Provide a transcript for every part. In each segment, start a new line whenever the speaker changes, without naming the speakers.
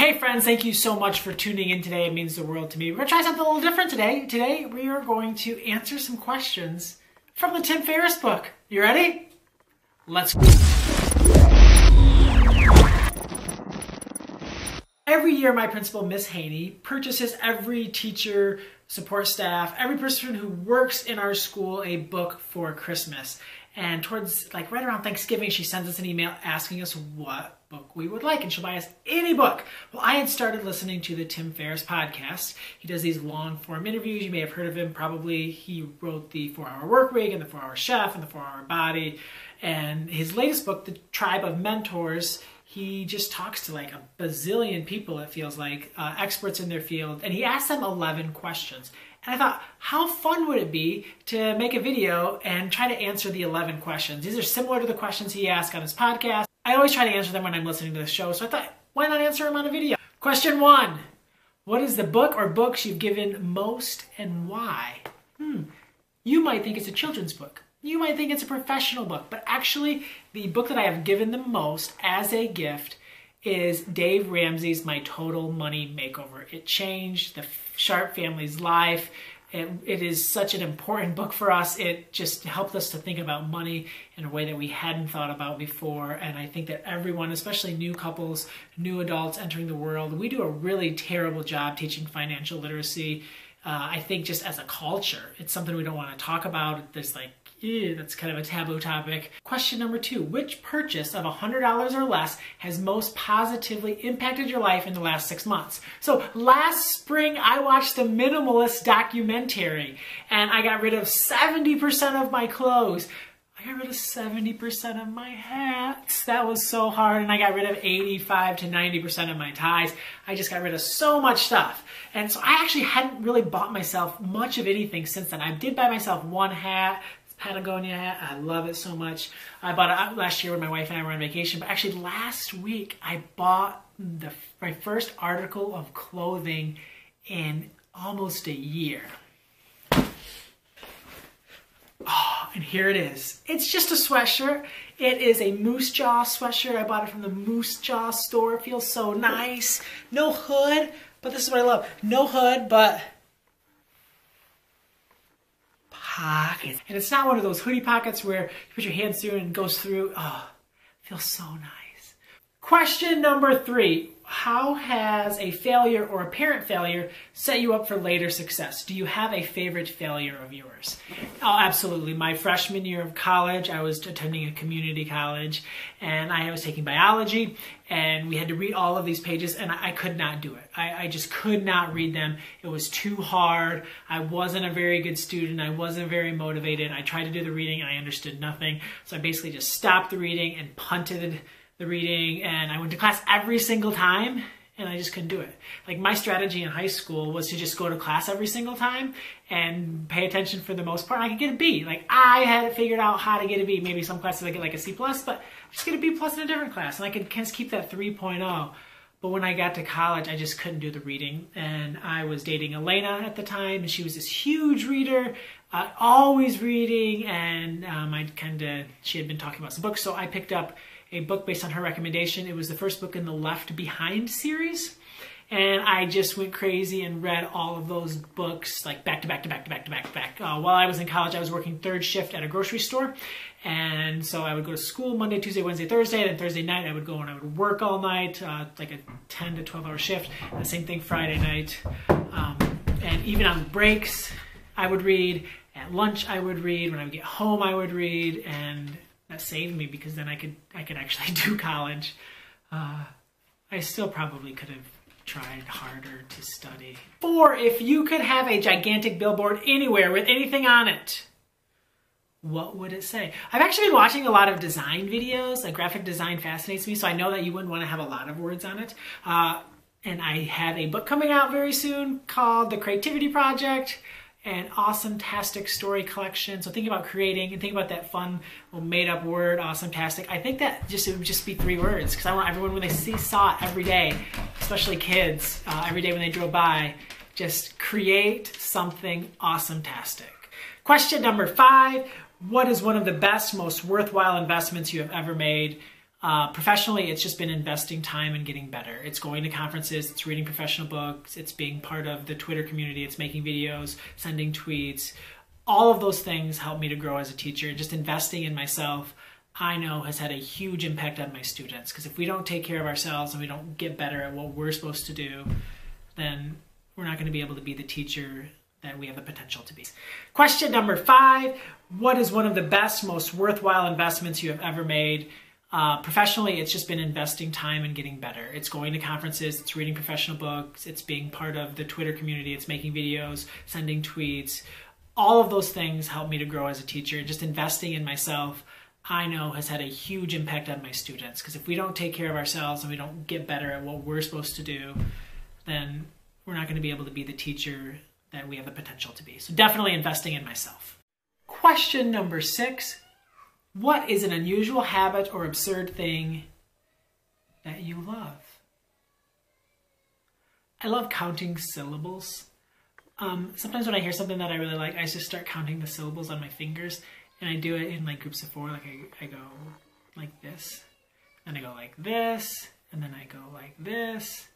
Hey friends, thank you so much for tuning in today. It means the world to me. We're going to try something a little different today. Today we are going to answer some questions from the Tim Ferriss book. You ready? Let's go. Every year my principal, Miss Haney, purchases every teacher, support staff, every person who works in our school a book for Christmas. And towards, right around Thanksgiving, she sends us an email asking us what book we would like, and she'll buy us any book. Well, I had started listening to the Tim Ferriss podcast. He does these long-form interviews. You may have heard of him, probably. He wrote the 4-Hour Workweek and the 4-Hour Chef and the 4-Hour Body. And his latest book, The Tribe of Mentors, he just talks to like a bazillion people, it feels like, experts in their field, and he asks them 11 questions. And I thought, how fun would it be to make a video and try to answer the 11 questions? These are similar to the questions he asked on his podcast. I always try to answer them when I'm listening to the show, so I thought, why not answer them on a video? Question 1. What is the book or books you've given most and why? You might think it's a children's book. You might think it's a professional book, but actually the book that I have given the most as a gift is Dave Ramsey's My Total Money Makeover. It changed the Sharp family's life. It is such an important book for us. It just helped us to think about money in a way that we hadn't thought about before. And I think that everyone, especially new couples, new adults entering the world, we do a really terrible job teaching financial literacy. I think just as a culture, it's something we don't want to talk about. There's that's kind of a taboo topic. Question number 2, which purchase of $100 or less has most positively impacted your life in the last 6 months? So last spring, I watched the Minimalist documentary and I got rid of 70% of my clothes. I got rid of 70% of my hats. That was so hard. And I got rid of 85 to 90% of my ties. I just got rid of so much stuff. And so I actually hadn't really bought myself much of anything since then. I did buy myself one hat, Patagonia hat. I love it so much. I bought it last year when my wife and I were on vacation. But actually last week, I bought my first article of clothing in almost a year. Oh, and here it is. It's just a sweatshirt. It is a Moose Jaw sweatshirt. I bought it from the Moose Jaw store. It feels so nice. No hood, but this is what I love. No hood, but pockets. And it's not one of those hoodie pockets where you put your hands through and it goes through. Oh, it feels so nice. Question number 3. How has a failure or apparent failure set you up for later success? Do you have a favorite failure of yours? Oh, absolutely. My freshman year of college, I was attending a community college and I was taking biology and we had to read all of these pages and I could not do it. I just could not read them. It was too hard. I wasn't a very good student. I wasn't very motivated. I tried to do the reading and I understood nothing. So I basically just stopped the reading and punted the reading, and I went to class every single time and I just couldn't do it. Like my strategy in high school was to just go to class every single time and pay attention for the most part. And I could get a B. Like I had figured out how to get a B. Maybe some classes I get like a C+, but just get a B+ in a different class and I could kind of keep that 3.0. But when I got to college, I just couldn't do the reading. And I was dating Elena at the time and she was this huge reader, always reading, and she had been talking about some books, so I picked up a book based on her recommendation. It was the first book in the Left Behind series. And I just went crazy and read all of those books like back to back to back to back to back to back. While I was in college, I was working third shift at a grocery store. And so I would go to school Monday, Tuesday, Wednesday, Thursday. And then Thursday night, I would go and I would work all night, like a 10 to 12 hour shift. And the same thing Friday night. And even on breaks, I would read. At lunch, I would read. When I would get home, I would read. And that saved me because then I could actually do college. I still probably could have tried harder to study. 4, if you could have a gigantic billboard anywhere with anything on it, what would it say? I've actually been watching a lot of design videos. Like graphic design fascinates me, so I know that you wouldn't want to have a lot of words on it. And I have a book coming out very soon called The Creativity Project. An awesome-tastic story collection. So think about creating and think about that fun little made-up word, awesome-tastic. I think that it would just be 3 words because I want everyone when they saw it every day, especially kids, every day when they drove by, just create something awesome-tastic. Question number 5, what is one of the best, most worthwhile investments you have ever made? Professionally, it's just been investing time and getting better. It's going to conferences, it's reading professional books, it's being part of the Twitter community, it's making videos, sending tweets. All of those things help me to grow as a teacher. Just investing in myself, I know, has had a huge impact on my students. Because if we don't take care of ourselves and we don't get better at what we're supposed to do, then we're not going to be able to be the teacher that we have the potential to be. Question number 5, what is one of the best, most worthwhile investments you have ever made? Professionally, it's just been investing time and getting better. It's going to conferences, it's reading professional books, it's being part of the Twitter community, it's making videos, sending tweets. All of those things help me to grow as a teacher. Just investing in myself, I know, has had a huge impact on my students. Because if we don't take care of ourselves and we don't get better at what we're supposed to do, then we're not going to be able to be the teacher that we have the potential to be. So definitely investing in myself. Question number 6, what is an unusual habit or absurd thing that you love? I love counting syllables. Sometimes when I hear something that I really like, I just start counting the syllables on my fingers, and I do it in like groups of 4. Like I go like this, and I go like this, and then I go like this,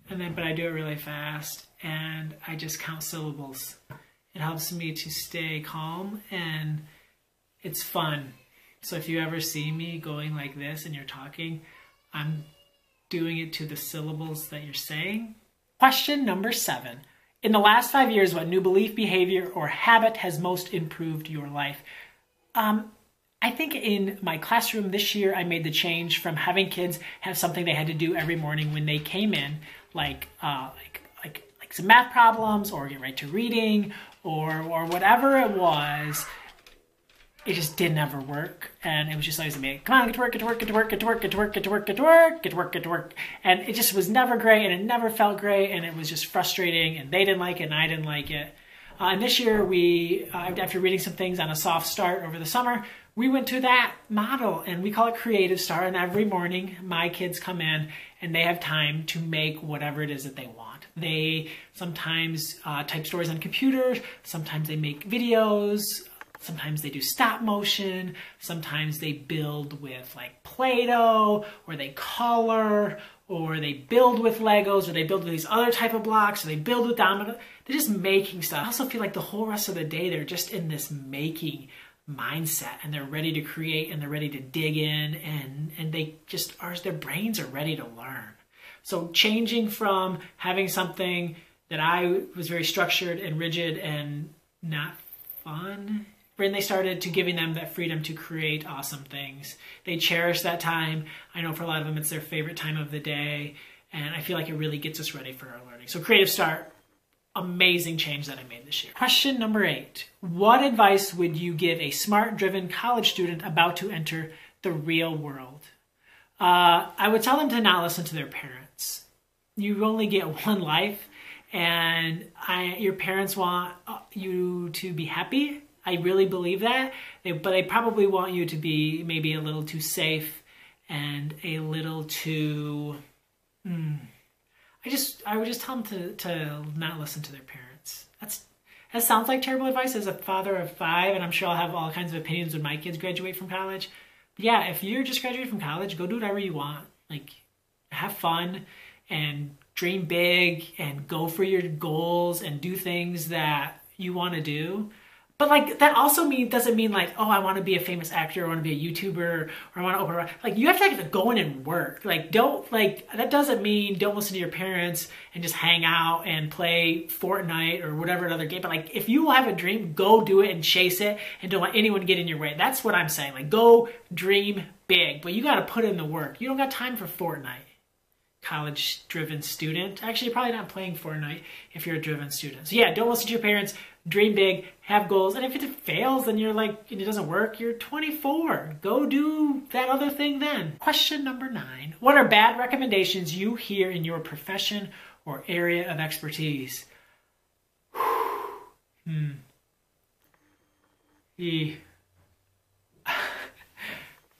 but I do it really fast, and I just count syllables. It helps me to stay calm, and it's fun. So if you ever see me going like this and you're talking, I'm doing it to the syllables that you're saying. Question number 7. In the last 5 years, what new belief, behavior, or habit has most improved your life? I think in my classroom this year, I made the change from having kids have something they had to do every morning when they came in, like some math problems or get right to reading or whatever it was. It just didn't ever work, and it was just always me. Come on, get to work, get to work, get to work, get to work, get to work, get to work, get to work, get to work, get to work, and it just was never great, and it never felt great, and it was just frustrating, and they didn't like it, and I didn't like it. And this year, we, after reading some things on a soft start over the summer, we went to that model, and we call it Creative Start. And every morning, my kids come in, and they have time to make whatever it is that they want. They sometimes type stories on computers. Sometimes they make videos. Sometimes they do stop motion. Sometimes they build with like Play-Doh, or they color, or they build with Legos, or they build with these other type of blocks, or they build with domino. They're just making stuff. I also feel like the whole rest of the day, they're just in this making mindset, and they're ready to create, and they're ready to dig in, and they just are, their brains are ready to learn. So changing from having something that I was very structured and rigid and not fun, when they started to giving them that freedom to create awesome things. They cherish that time. I know for a lot of them, it's their favorite time of the day. And I feel like it really gets us ready for our learning. So Creative Start, amazing change that I made this year. Question number 8. What advice would you give a smart, driven college student about to enter the real world? I would tell them to not listen to their parents. You only get one life, and your parents want you to be happy. I really believe that, but they probably want you to be maybe a little too safe and a little too, I would just tell them to not listen to their parents. That sounds like terrible advice as a father of 5, and I'm sure I'll have all kinds of opinions when my kids graduate from college. But yeah, if you're just graduating from college, go do whatever you want. Like, have fun and dream big and go for your goals and do things that you want to do. But like, that also doesn't mean like, oh, I want to be a famous actor, or I want to be a YouTuber, or I want to open a, like, you have to like go in and work. Like, that doesn't mean don't listen to your parents and just hang out and play Fortnite or whatever other game. But like, if you have a dream, go do it and chase it, and don't let anyone get in your way. That's what I'm saying. Like, go dream big, but you got to put in the work. You don't got time for Fortnite. College-driven student. Actually, you're probably not playing Fortnite if you're a driven student. So yeah, don't listen to your parents. Dream big, have goals, and if it fails and you're like, and it doesn't work, you're 24. Go do that other thing then. Question number 9. What are bad recommendations you hear in your profession or area of expertise? You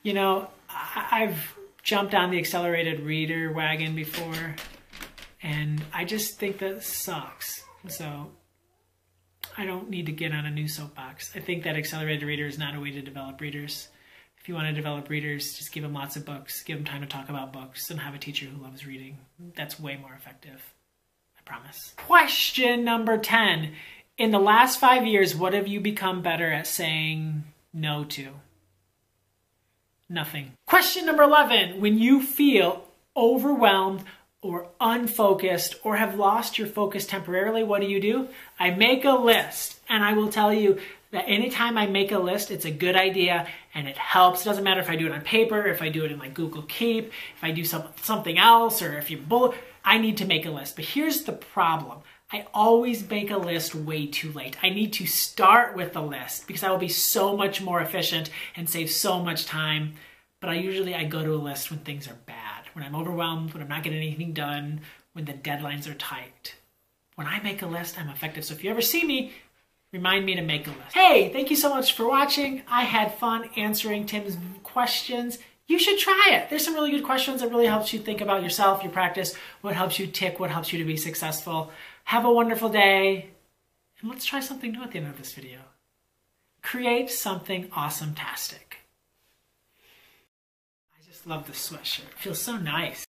know, I've jumped on the accelerated reader wagon before, and I just think that sucks. So I don't need to get on a new soapbox. I think that accelerated reader is not a way to develop readers. If you want to develop readers, just give them lots of books, give them time to talk about books, and have a teacher who loves reading. That's way more effective. I promise. Question number 10. In the last 5 years, what have you become better at saying no to? Nothing. Question number 11. When you feel overwhelmed or unfocused or have lost your focus temporarily, what do? I make a list, and I will tell you that anytime I make a list, it's a good idea and it helps. It doesn't matter if I do it on paper, if I do it in like Google Keep, if I do something else, or if you I need to make a list. But here's the problem. I always make a list way too late. I need to start with the list because I will be so much more efficient and save so much time. But I go to a list when things are bad, when I'm overwhelmed, when I'm not getting anything done, when the deadlines are tight. When I make a list, I'm effective. So if you ever see me, remind me to make a list. Hey, thank you so much for watching. I had fun answering Tim's questions. You should try it. There's some really good questions that really helps you think about yourself, your practice, what helps you tick, what helps you to be successful. Have a wonderful day, and let's try something new at the end of this video. Create something awesome-tastic. I just love this sweatshirt. It feels so nice.